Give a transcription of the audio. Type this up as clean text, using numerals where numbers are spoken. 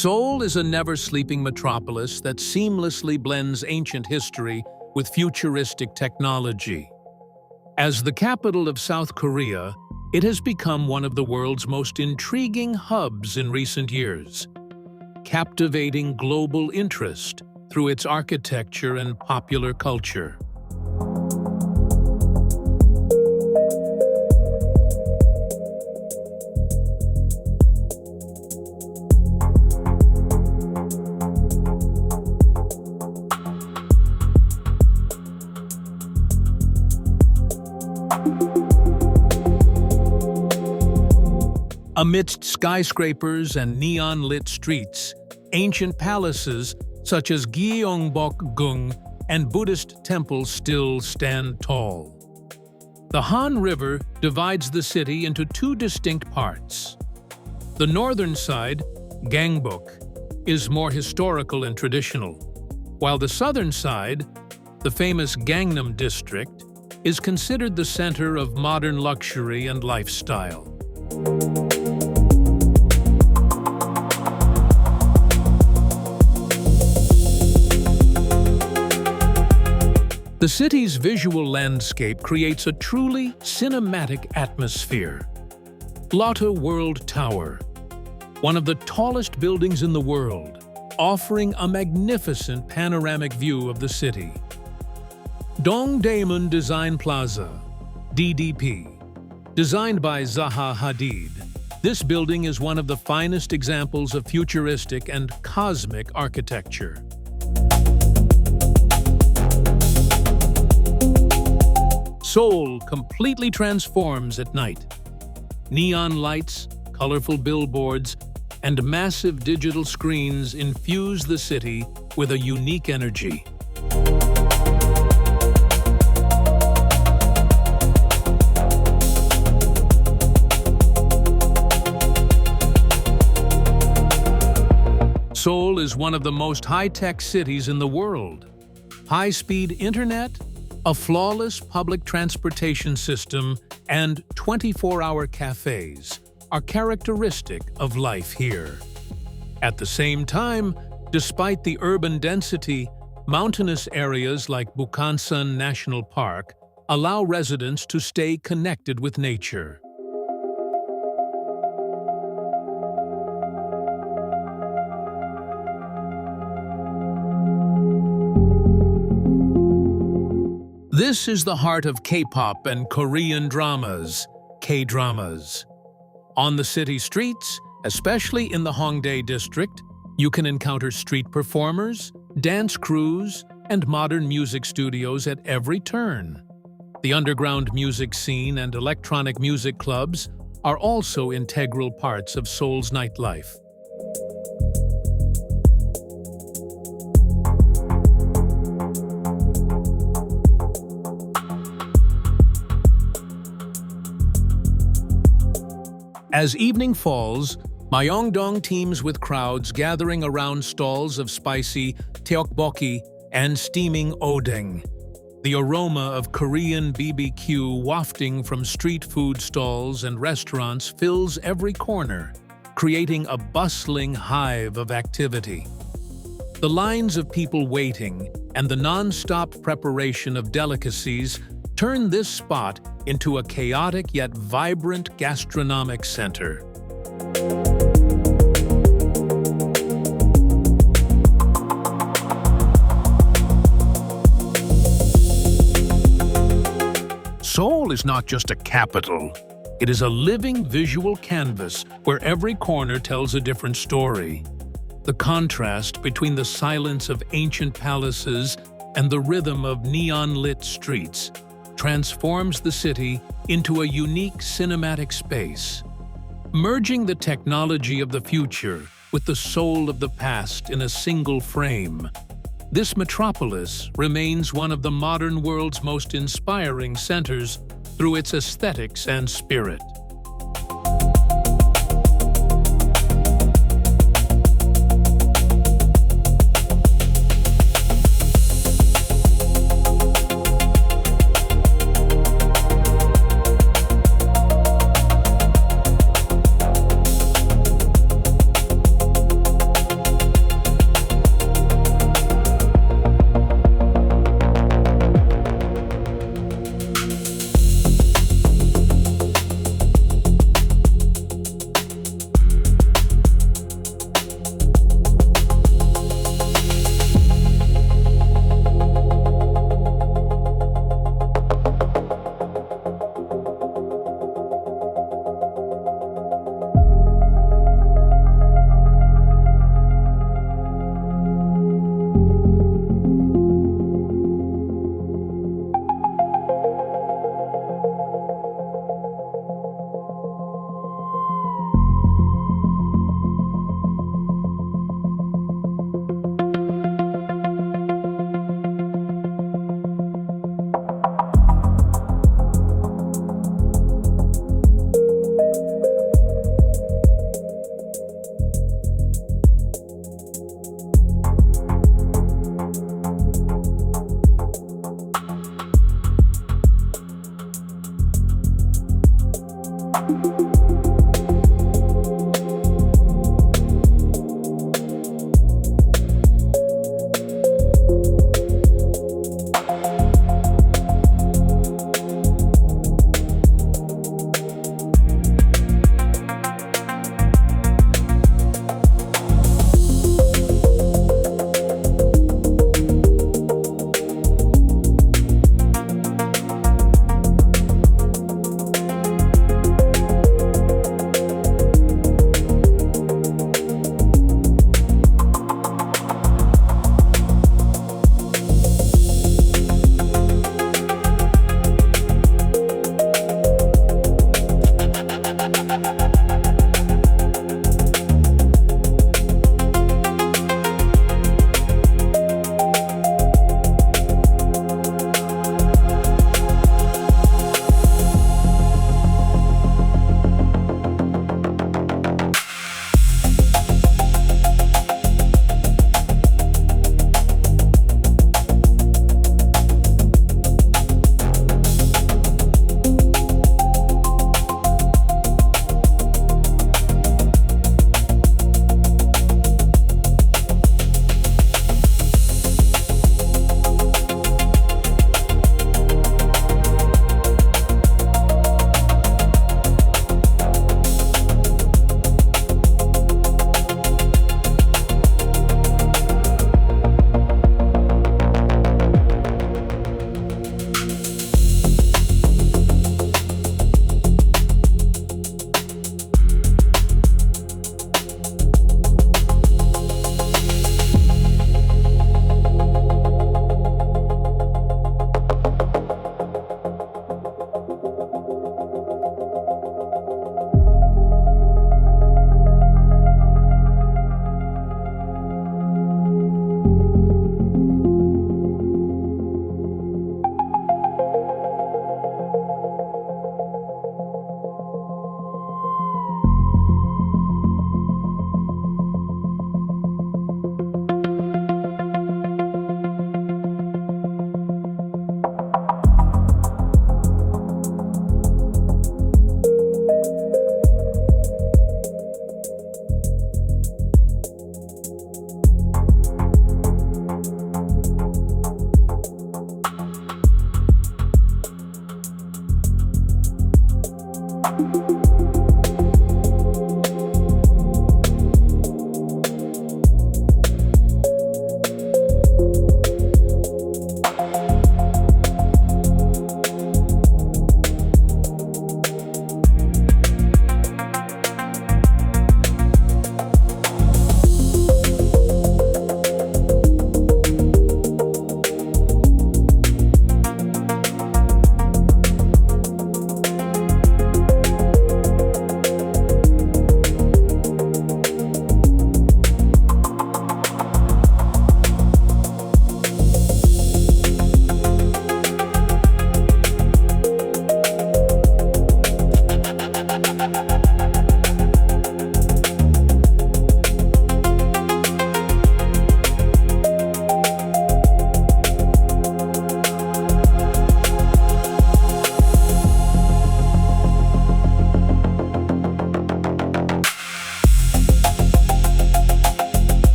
Seoul is a never-sleeping metropolis that seamlessly blends ancient history with futuristic technology. As the capital of South Korea, it has become one of the world's most intriguing hubs in recent years, captivating global interest through its architecture and popular culture. Amidst skyscrapers and neon-lit streets, ancient palaces such as Gyeongbokgung and Buddhist temples still stand tall. The Han River divides the city into two distinct parts. The northern side, Gangbok, is more historical and traditional, while the southern side, the famous Gangnam district, is considered the center of modern luxury and lifestyle. The city's visual landscape creates a truly cinematic atmosphere. Lotte World Tower, one of the tallest buildings in the world, offering a magnificent panoramic view of the city. Dongdaemun Design Plaza, DDP, designed by Zaha Hadid, this building is one of the finest examples of futuristic and cosmic architecture. Seoul completely transforms at night. Neon lights, colorful billboards, and massive digital screens infuse the city with a unique energy. Seoul is one of the most high-tech cities in the world. High-speed internet, a flawless public transportation system, and 24-hour cafes are characteristic of life here. At the same time, despite the urban density, mountainous areas like Bukhansan National Park allow residents to stay connected with nature. This is the heart of K-pop and Korean dramas, K-dramas. On the city streets, especially in the Hongdae district, you can encounter street performers, dance crews, and modern music studios at every turn. The underground music scene and electronic music clubs are also integral parts of Seoul's nightlife. As evening falls, Myeongdong teems with crowds gathering around stalls of spicy tteokbokki and steaming odeng. The aroma of Korean BBQ wafting from street food stalls and restaurants fills every corner, creating a bustling hive of activity. The lines of people waiting and the non-stop preparation of delicacies turn this spot into a chaotic yet vibrant gastronomic center. Seoul is not just a capital. It is a living visual canvas where every corner tells a different story. The contrast between the silence of ancient palaces and the rhythm of neon-lit streets transforms the city into a unique cinematic space. Merging the technology of the future with the soul of the past in a single frame, this metropolis remains one of the modern world's most inspiring centers through its aesthetics and spirit.